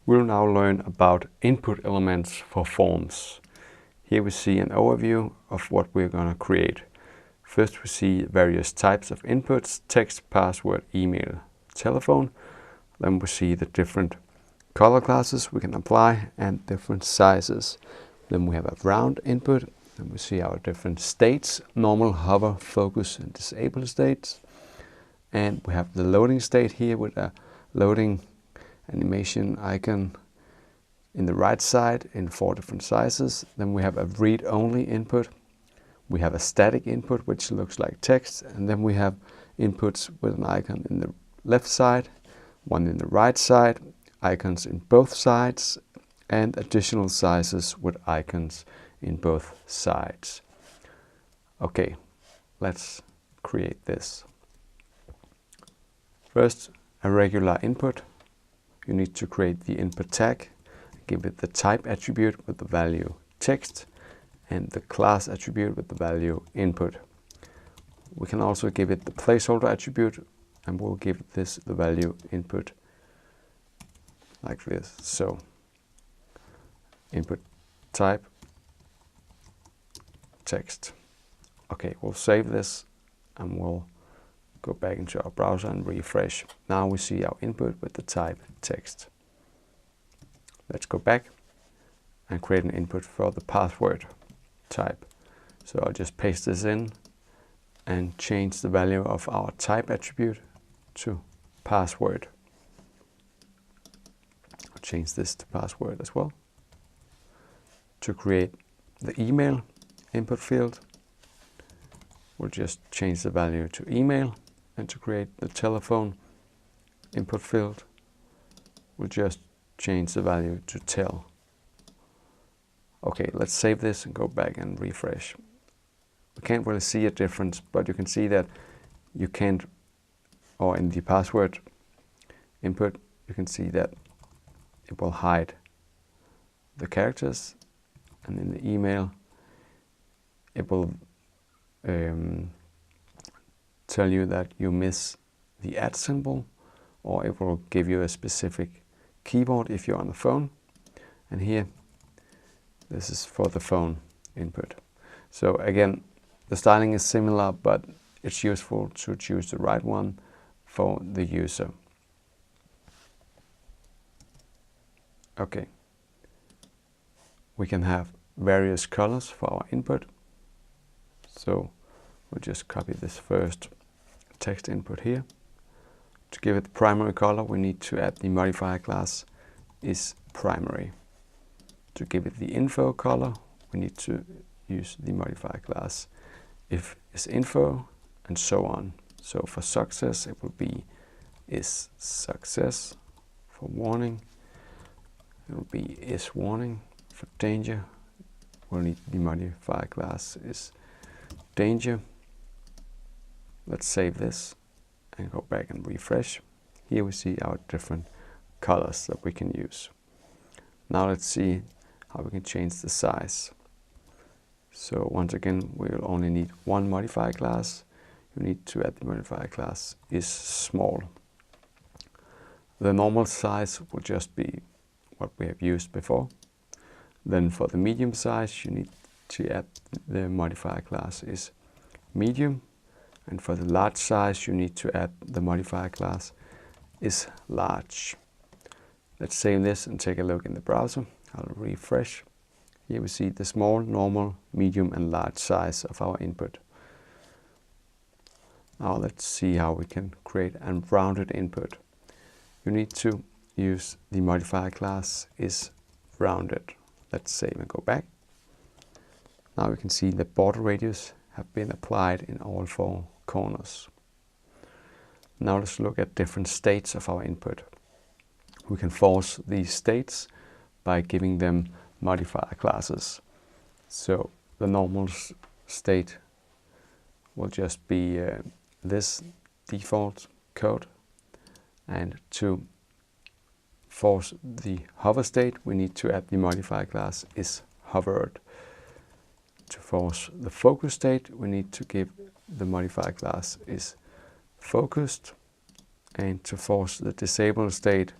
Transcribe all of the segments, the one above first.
We'll now learn about input elements for forms. Here we see an overview of what we're going to create. First we see various types of inputs: text, password, email, telephone. Then we see the different color classes we can apply and different sizes. Then we have a round input, and we see our different states: normal, hover, focus, and disable states. And we have the loading state here with a loading animation icon in the right side in 4 different sizes. Then we have a read-only input. We have a static input which looks like text, and then we have inputs with an icon in the left side, one in the right side, icons in both sides, and additional sizes with icons in both sides. Okay, let's create this. First, a regular input. You need to create the input tag, give it the type attribute with the value text, and the class attribute with the value input. We can also give it the placeholder attribute, and we'll give this the value input like this. So input type text. Okay, we'll save this and we'll go back into our browser and refresh. Now we see our input with the type text. Let's go back and create an input for the password type. So I'll just paste this in and change the value of our type attribute to password. I'll change this to password as well. To create the email input field, we'll just change the value to email, and to create the telephone input field, we'll just change the value to tel. Okay, let's save this and go back and refresh. We can't really see a difference, but you can see that you can't, or in the password input, you can see that it will hide the characters, and in the email it will tell you that you miss the @ symbol, or it will give you a specific keyboard if you're on the phone. And here, this is for the phone input. So again, the styling is similar, but it's useful to choose the right one for the user. Okay. We can have various colors for our input. So we'll just copy this first text input here. To give it the primary color, we need to add the modifier class is primary. To give it the info color, we need to use the modifier class if is info, and so on. So for success, it will be is success. For warning, it will be is warning. For danger, we'll need the modifier class is danger. Let's save this and go back and refresh. Here we see our different colors that we can use. Now let's see how we can change the size. So once again, we will only need one modifier class. You need to add the modifier class is small. The normal size will just be what we have used before. Then for the medium size, you need to add the modifier class is medium. And for the large size, you need to add the modifier class is large. Let's save this and take a look in the browser. I'll refresh. Here we see the small, normal, medium, and large size of our input. Now let's see how we can create a rounded input. You need to use the modifier class is rounded. Let's save and go back. Now we can see the border radius have been applied in all 4 corners. Now let's look at different states of our input. We can force these states by giving them modifier classes. So the normal state will just be this default code, and to force the hover state, we need to add the modifier class is hovered. To force the focus state, we need to give the modifier class is focused. And to force the disable state,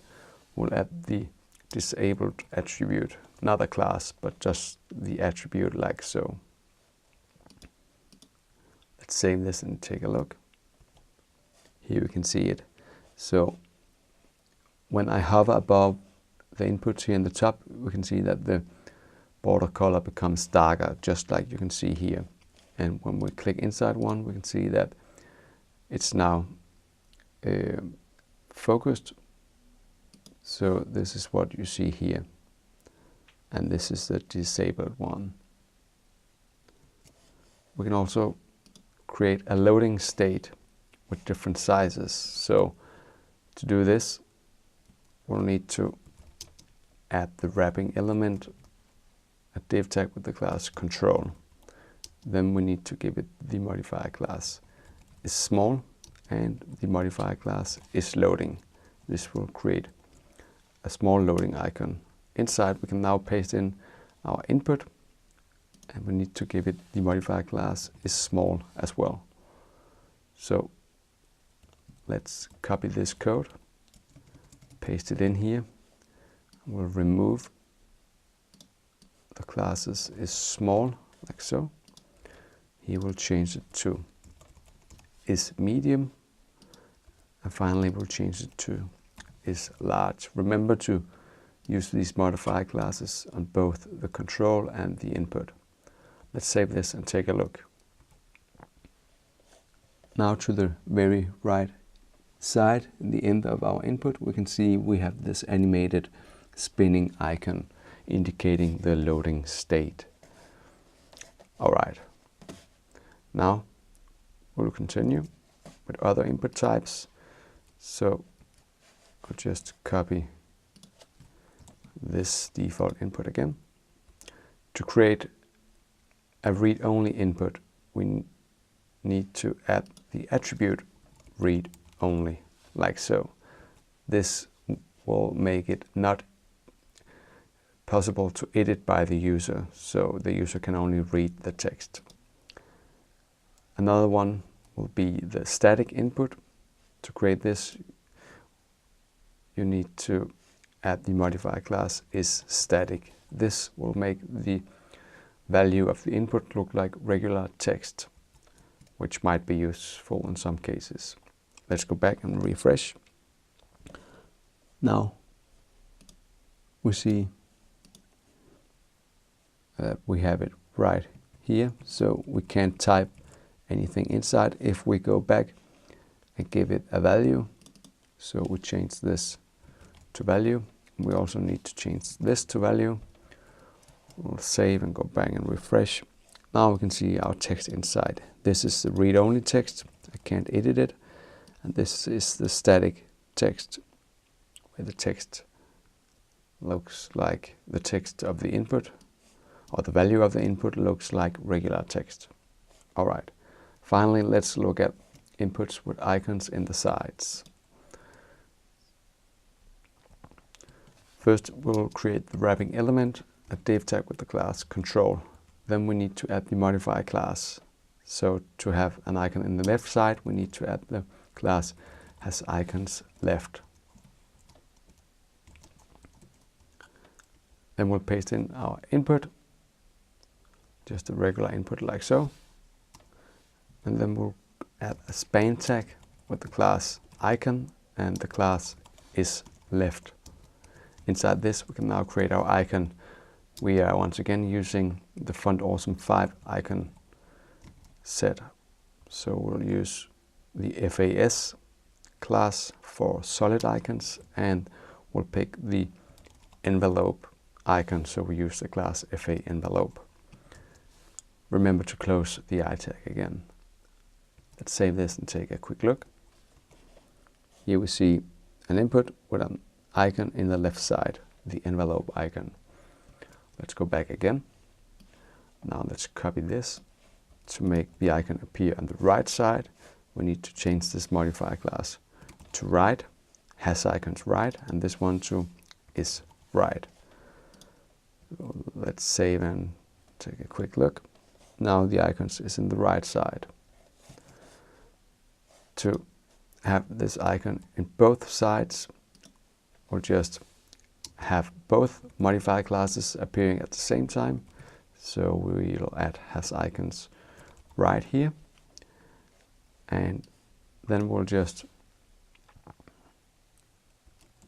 we'll add the disabled attribute, not a class, but just the attribute like so. Let's save this and take a look. Here we can see it. So when I hover above the inputs here in the top, we can see that the border color becomes darker, just like you can see here. And when we click inside one, we can see that it's now focused. So this is what you see here. And this is the disabled one. We can also create a loading state with different sizes. So to do this, we'll need to add the wrapping element, a div tag with the class control. Then we need to give it the modifier class is small and the modifier class is loading. This will create a small loading icon. Inside we can now paste in our input, and we need to give it the modifier class is small as well. So let's copy this code, paste it in here. We'll remove the classes is small, like so. Here we'll change it to is medium, and finally we'll change it to is large. Remember to use these modifier classes on both the control and the input. Let's save this and take a look. Now to the very right side, in the end of our input, we can see we have this animated spinning icon indicating the loading state. Alright, now we'll continue with other input types. So I'll just copy this default input again. To create a read-only input, we need to add the attribute read-only, like so. This will make it not possible to edit by the user, so the user can only read the text. Another one will be the static input. To create this, you need to add the modifier class is static. This will make the value of the input look like regular text, which might be useful in some cases. Let's go back and refresh. Now we see that we have it right here, so we can't type anything inside. If we go back and give it a value, so we change this to value. We also need to change this to value. We'll save and go back and refresh. Now we can see our text inside. This is the read-only text. I can't edit it. And this is the static text, where the text looks like the text of the input, or the value of the input looks like regular text. Alright, finally let's look at inputs with icons in the sides. First we'll create the wrapping element, a div tag with the class control. Then we need to add the modifier class. So to have an icon in the left side, we need to add the class has icons left. Then we'll paste in our input, just a regular input like so. And then we'll add a span tag with the class icon and the class is left. Inside this we can now create our icon. We are once again using the Font Awesome 5 icon set. So we'll use the FAS class for solid icons, and we'll pick the envelope icon, so we use the class FA envelope. Remember to close the I tag again. Let's save this and take a quick look. Here we see an input with an icon in the left side, the envelope icon. Let's go back again. Now let's copy this. To make the icon appear on the right side, we need to change this modifier class to right, has icons right, and this one to is right. So let's save and take a quick look. Now the icons is in the right side. To have this icon in both sides, we'll just have both modifier classes appearing at the same time. So we'll add has icons right here, and then we'll just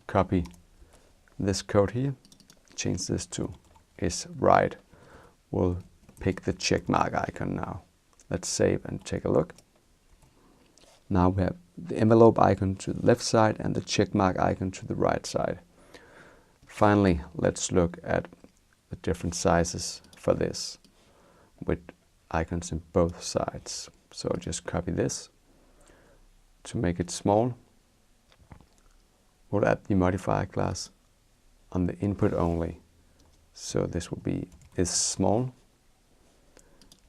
copy this code here, change this to is right. We'll pick the check mark icon now. Let's save and take a look. Now we have the envelope icon to the left side and the check mark icon to the right side. Finally, let's look at the different sizes for this with icons in both sides. So I'll just copy this to make it small. We'll add the modifier class on the input only. So this will be is small.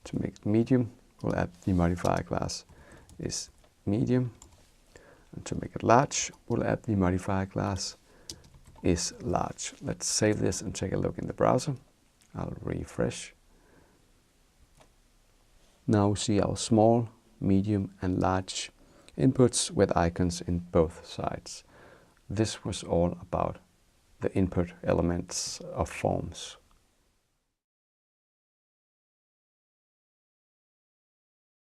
To make it medium, we'll add the modifier class is medium. And to make it large, we'll add the modifier class is large. Let's save this and take a look in the browser. I'll refresh. Now we see our small, medium and large inputs with icons in both sides. This was all about the input elements of forms.